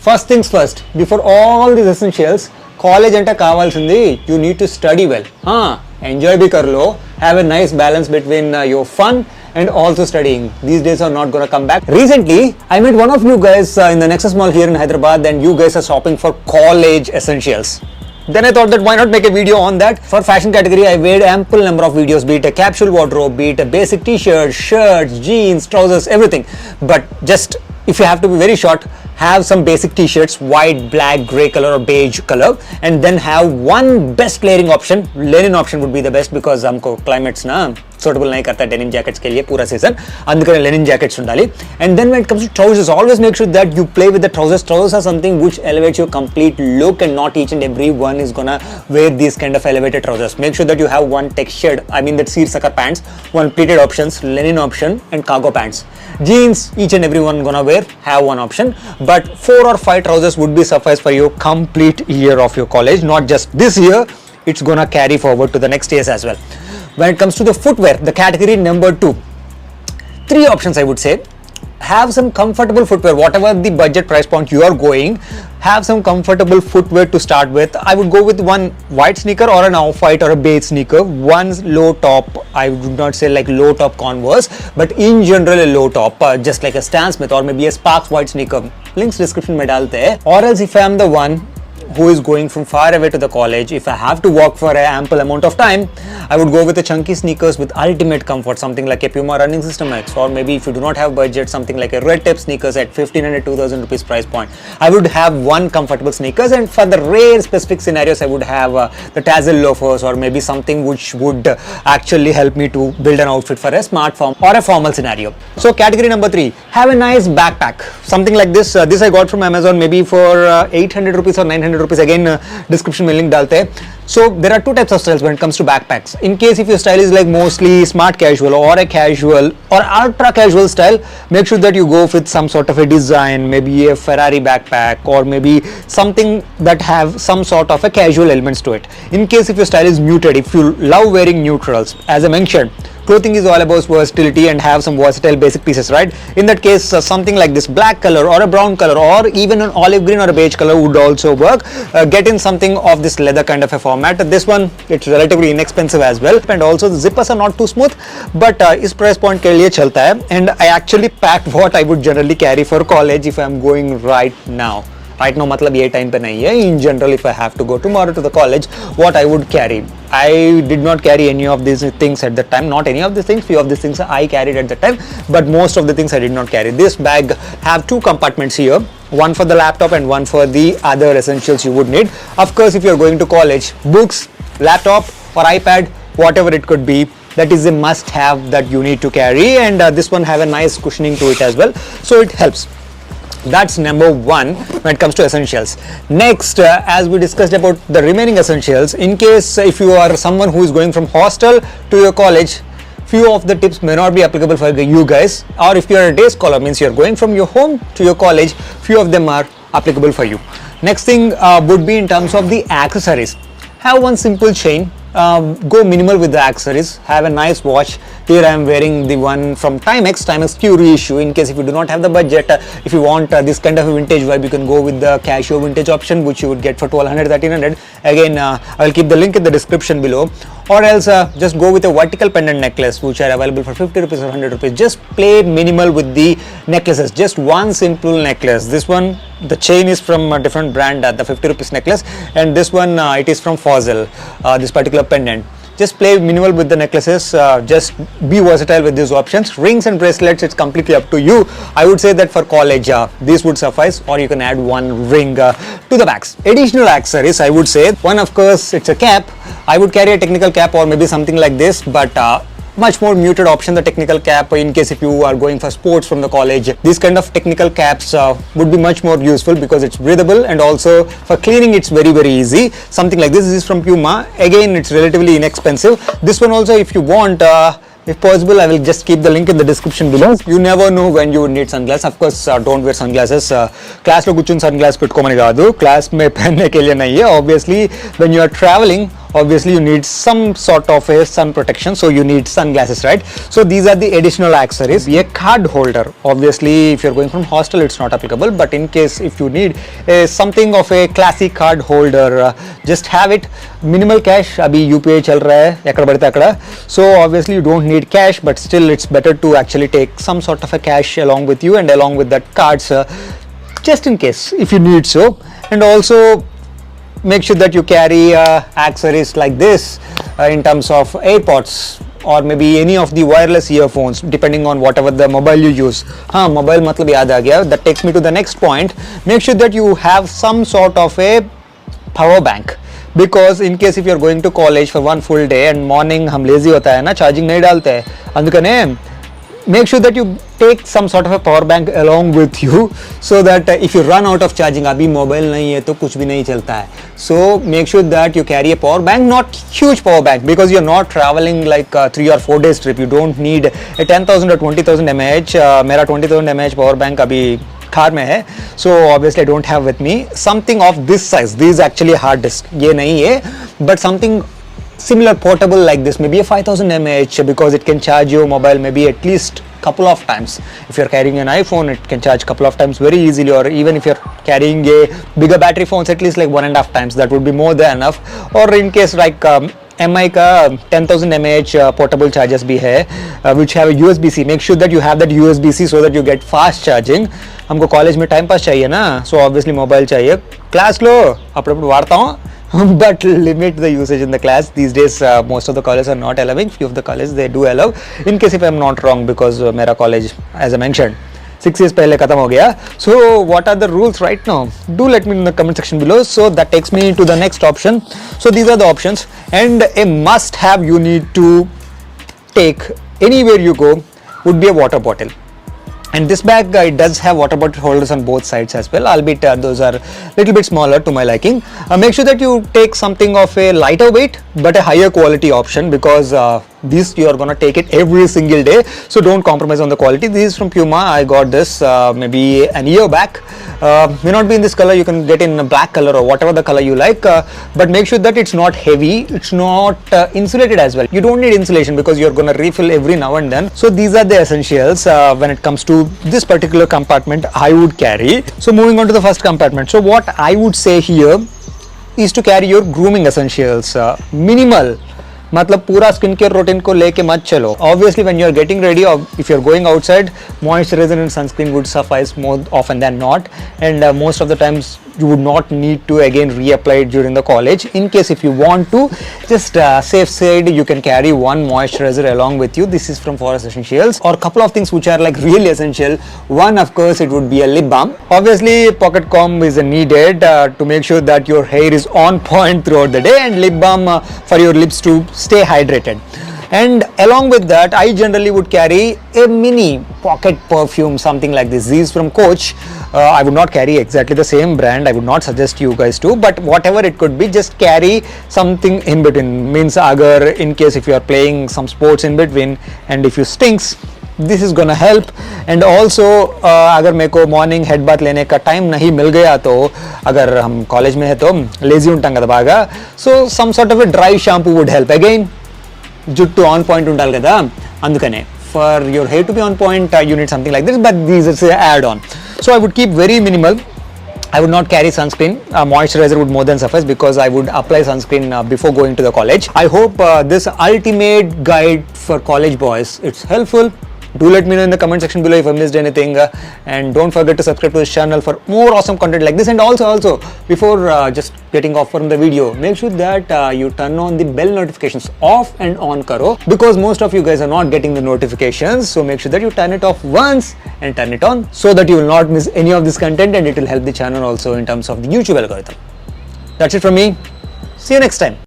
First things first, before all these essentials, college ante kavalsindi, you need to study well. Enjoy bhi kar lo, have a nice balance between your fun and also studying. These days are not gonna come back. Recently, I met one of you guys in the Nexus Mall here in Hyderabad, and you guys are shopping for college essentials. Then I thought that why not make a video on that. For fashion category, I made ample number of videos, be it a capsule wardrobe, be it a basic t-shirt, shirts, jeans, trousers, everything. But just if you have to be very short, have some basic t-shirts, white, black, grey color or beige color, and then have one best layering option. Linen option would be the best because हमको climates ना suitable नहीं करता denim jackets के लिए पूरा season. అందుకనే linen jackets ఉండాలి. And then when it comes to trousers, always make sure that you play with the trousers. Trousers are something which elevates your complete look, and not each and every one is gonna wear these kind of elevated trousers. Make sure that you have one textured, I mean that seersucker pants, one pleated options, linen option, and cargo pants. Jeans, each and every one gonna wear, have one option. But 4 or 5 trousers would be suffice for your complete year of your college, not just this year. It's gonna carry forward to the next years as well. When it comes to the footwear, the category number 2, 3 options I would say. Have some comfortable footwear, whatever the budget price point you are going, have some comfortable footwear to start with. I would go with one white sneaker or an off-white or a beige sneaker, one low top, I would not say like low top Converse, but in general a low top, just like a Stan Smith or maybe a Sparks white sneaker. Links description mein dalte hai. Or else if I am the one who is going from far away to the college, if I have to walk for an ample amount of time, I would go with the chunky sneakers with ultimate comfort, something like a Puma Running System X, or maybe if you do not have budget, something like a red tape sneakers at 1500 2000 rupees price point. I would have one comfortable sneakers, and for the rare specific scenarios I would have the tassel loafers, or maybe something which would actually help me to build an outfit for a smart form or a formal scenario. So category number 3, have a nice backpack, something like this. This I got from Amazon maybe for 800 rupees or 900 rupees. Again, description mein link dalte hai. So there are 2 types of styles when it comes to backpacks. In case if your style is like mostly smart casual or a casual or ultra casual style, make sure that you go with some sort of a design, maybe a Ferrari backpack or maybe something that have some sort of a casual elements to it. In case if your style is muted, if you love wearing neutrals, as I mentioned, clothing is all about versatility and have some versatile basic pieces, right? In that case, something like this black color or a brown color or even an olive green or a beige color would also work. Get in something of this leather kind of a format. This one, it's relatively inexpensive as well, and also the zippers are not too smooth, but is price point ke liye chalta hai. And I actually packed what I would generally carry for college if I'm going right now. Right now मतलब ये time पे नहीं है. In general, if I have to go tomorrow to the college, what I would carry. I did not carry any of these things at that time. Not any of these things. Few of these things I carried at that time, but most of the things I did not carry. This bag have 2 compartments here. One for the laptop and one for the other essentials you would need. Of course, if you are going to college, books, laptop or iPad, whatever it could be, that is a must have that you need to carry. And this one have a nice cushioning to it as well, so it helps. That's number 1 when it comes to essentials. Next, as we discussed about the remaining essentials, in case if you are someone who is going from hostel to your college, few of the tips may not be applicable for you guys. Or if you are a day scholar, means you are going from your home to your college, few of them are applicable for you. Next thing would be in terms of the accessories. Have one simple chain. Go minimal with the accessories. Have a nice watch. Here I am wearing the one from Timex Q reissue. In case if you do not have the budget, if you want this kind of a vintage vibe, you can go with the Casio vintage option, which you would get for 1200 1300. Again, I will keep the link in the description below. Or else just go with a vertical pendant necklace, which are available for 50 rupees or 100 rupees. Just play minimal with the necklaces. Just one simple necklace. This one, the chain is from a different brand, the 50 rupees necklace, and this one it is from Fossil, this particular pendant. Just play minimal with the necklaces. Just be versatile with these options. Rings and bracelets, it's completely up to you. I would say that for college, these would suffice, or you can add one ring to the bags. Additional accessories, I would say, one of course, it's a cap. I would carry a technical cap or maybe something like this, but much more muted option, the technical cap, in case if you are going for sports from the college. These kind of technical caps would be much more useful because it's breathable, and also for cleaning it's very easy. Something like this is from Puma. Again, it's relatively inexpensive. This one also, if you want, if possible, I will just keep the link in the description below. You never know when you would need sunglasses. Of course, don't wear sunglasses. Class lo kuchun sunglasses pettukomani kaadu. Class mein pehnne ke liye nahi hai. Obviously, when you are traveling obviously you need some sort of a sun protection, so you need sunglasses, right? So these are the additional accessories. A card holder, obviously if you're going from hostel it's not applicable, but in case if you need something of a classic card holder, just have it. Minimal cash, abhi UPI chal raha hai ekkada padite akkada, so obviously you don't need cash, but still it's better to actually take some sort of a cash along with you and along with that cards, just in case if you need so. And also make sure that you carry accessories like this in terms of AirPods or maybe any of the wireless earphones, depending on whatever the mobile you use. Mobile matlab yaad aa gaya. That takes me to the next point. Make sure that you have some sort of a power bank, because in case if you're going to college for one full day and morning हम lazy होता है ना, charging नहीं डालते हैं, अंदकने make sure that you take some sort of a power bank along with you, so that if you run out of charging, अभी mobile नहीं है तो कुछ भी नहीं चलता है. So make sure that you carry a power bank, not huge power bank, because you're not traveling like 3 or 4 days trip. You don't need a 10,000 or 20,000 mAh. मेरा 20,000 mAh power bank अभी कार में है, so obviously I don't have with me something of this size. This is actually a hard disk, ये नहीं है, but something similar portable like this, maybe a 5,000 mAh, because it can charge your mobile maybe at least couple of times. If you're carrying an iPhone, it can charge couple of times very easily, or even if you're carrying a bigger battery phones, at least like 1.5 times, that would be more than enough. Or in case like MI का 10,000 mAh portable chargers भी है, which have a USB-C. Make sure that you have that USB-C so that you get fast charging. हमको college में time pass चाहिए ना, so obviously mobile चाहिए. Class लो अपने वारता हूँ, but limit the usage in the class. These days most of the colleges are not allowing. Few of the colleges they do allow, in case if I'm not wrong, because मेरा college, as I mentioned, 6 years पहले खत्म हो गया. So what are the rules right now? Do let me in the comment section below. So that takes me to the next option. So these are the options, and a must have you need to take anywhere you go would be a water bottle. And this bag it does have water bottle holders on both sides as well, albeit those are little bit smaller to my liking. Make sure that you take something of a lighter weight but a higher quality option, because this you are gonna take it every single day, so don't compromise on the quality. This is from Puma. I got this maybe an year back. May not be in this color, you can get in a black color or whatever the color you like, but make sure that it's not heavy, it's not insulated as well. You don't need insulation because you're gonna refill every now and then. So these are the essentials when it comes to this particular compartment I would carry. So moving on to the first compartment. So what I would say here is to carry your grooming essentials. Minimal, मतलब पूरा skin care routine को लेके मत चलो. Obviously when you are getting ready, or if you are going outside, moisturizer and sunscreen would suffice more often than not, and most of the times you would not need to again reapply it during the college. In case if you want to, just safe side, you can carry one moisturizer along with you. This is from Forest Essentials. Or couple of things which are like really essential. One, of course, it would be a lip balm. Obviously pocket comb is needed to make sure that your hair is on point throughout the day, and lip balm for your lips to stay hydrated. And along with that, I generally would carry a mini pocket perfume, something like this. These from Coach. I would not carry exactly the same brand. I would not suggest you guys to, but whatever it could be, just carry something in between. Means agar in case if you are playing some sports in between and if you stinks, this is gonna help. And also अगर मेरे को morning head bath लेने का time नहीं मिल गया, तो अगर हम कॉलेज में है तो लेजी ఉంటాం కదా బాగా, so some sort of a dry shampoo would help. Again, జుట్టు ఆన్ పాయింట్ ఉండాలి కదా, అందుకనే for your hair to be on point you need something like this, but these is an add-on. So I would keep very minimal. I would not carry sunscreen. Moisturizer would more than suffice, because I would apply sunscreen before going to the college. I hope this ultimate guide for college boys, it's helpful. Do let me know in the comment section below if I missed anything, and don't forget to subscribe to this channel for more awesome content like this. And also before just getting off from the video, make sure that you turn on the bell notifications off and on karo, because most of you guys are not getting the notifications. So make sure that you turn it off once and turn it on, so that you will not miss any of this content, and it will help the channel also in terms of the YouTube algorithm. That's it from me. See you next time.